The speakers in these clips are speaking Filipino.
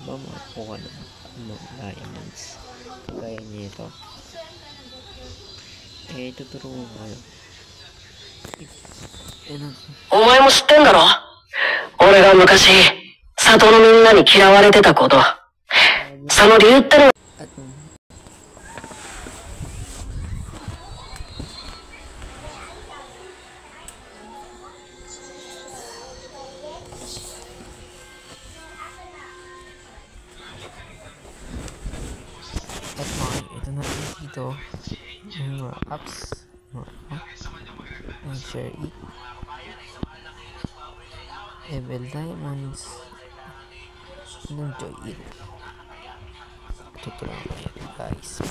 ba makakuha ng mga diamonds kagaya nito. Tuturo ko kayo. お前も知ってんだろ？俺が昔里のみんなに嫌われてたこと。その理由ってのは ito na dito yung mga apps, share it, level diamonds, enjoy it. Tuturuan ko yan guys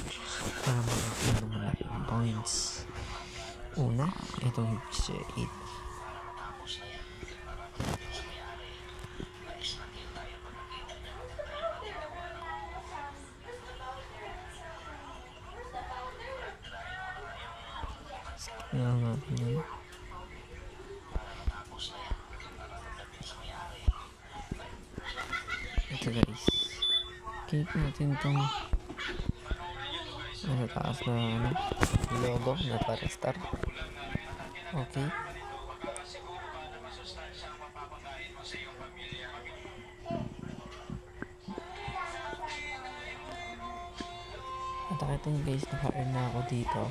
para makakuha ng malaking points. Una, itong share it. Ito guys, click natin itong nasa taas na logo na para star. Okay, at nakita nyo guys, naka-earn na ako dito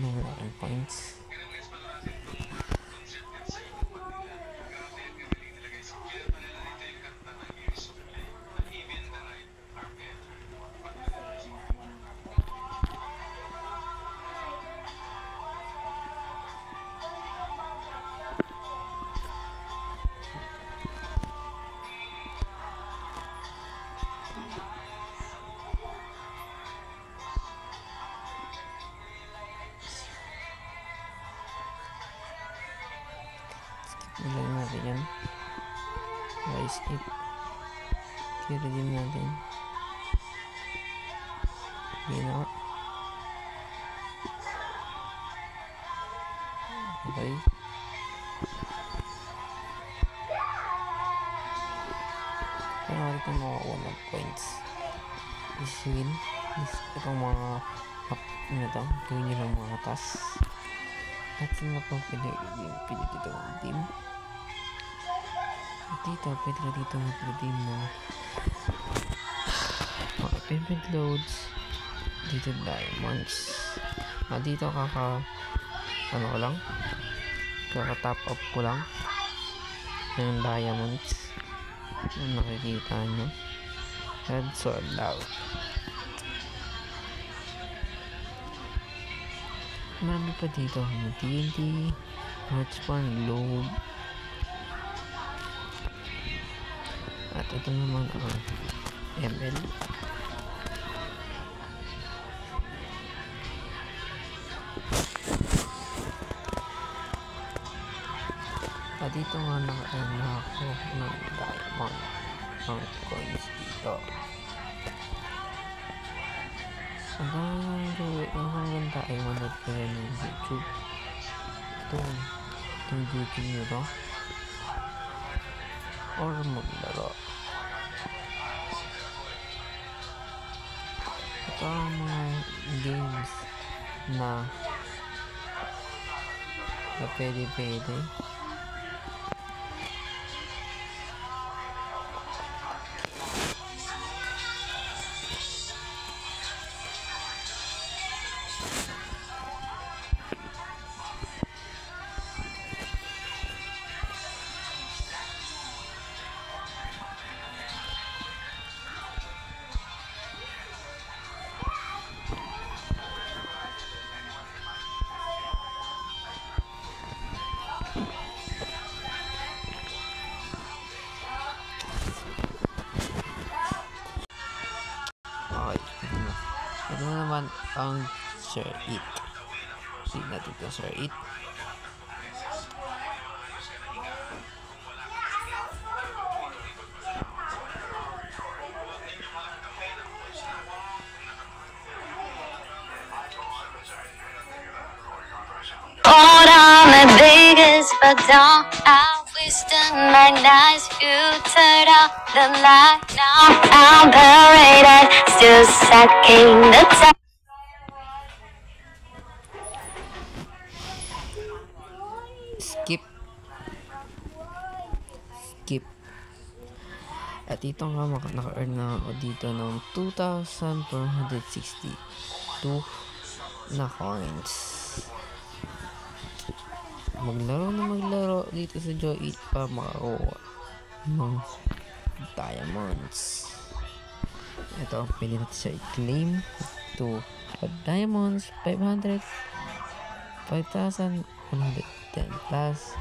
ng malaking points. Ilagay natin yan. Skip. Kira din natin. Ginawa. Okay. Kaya natin itong makakuha ng points. This win. Itong mga up na ito. Gawin nyo lang mga task. At saan na pang pwede dito ang team. At dito, pwede ka dito mag-redeem na mga payment loads. Dito diamonds. Dito ano ko lang, kaka-top up ko lang ng diamonds. Yung nakikita nyo. And sold out. Marami pa dito, TNT, Hotspot, Load, at ito naman ang ML. At dito nga naka-earn na ako ng diamond, ang coins dito. Hanggang tayo manood ko yan ng YouTube. Itong YouTube nyo to or maglaro. Ito ang mga games na pwede ito naman ang share it. Sige natin ito, share it. Hold on the biggest, but don't I wasted my nights. You turned out the light now. just sucking the time. Skip. Skip. At ito nga naka-earn na ako dito ng 2,462 na coins. Maglaro dito sa Joy pa makakuha ng diamonds. Ito, pili natin siya i-claim to diamonds 500 5,110 plus,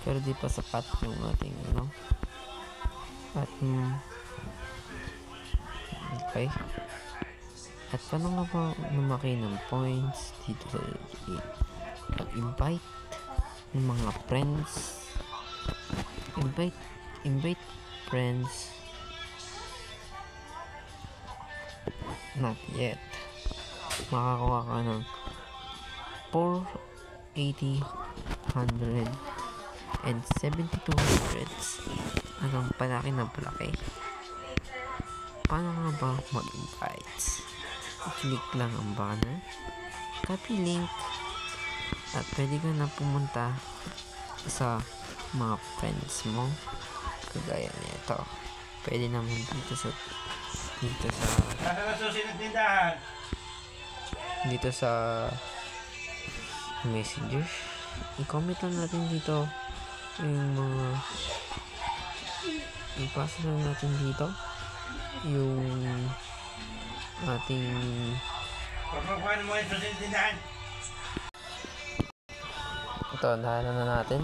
pero di pa sapat yung ating at okay. At paano nga ba lumaki ng points dito sa invite ng mga friends, invite friends, not yet. Makakuha ka ng 480, 100 and 72 hundreds. Anong palaki na palaki. Paano nga ba mag-invite? Click lang ang banner, copy link, at pwede ka na pumunta sa mga friends mo kagaya nito. Pwede naman dito sa messenger, i-comment lang natin dito yung mga ipasa lang natin dito yung ating ito, nahanap na natin.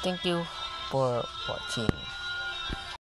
Thank you for watching.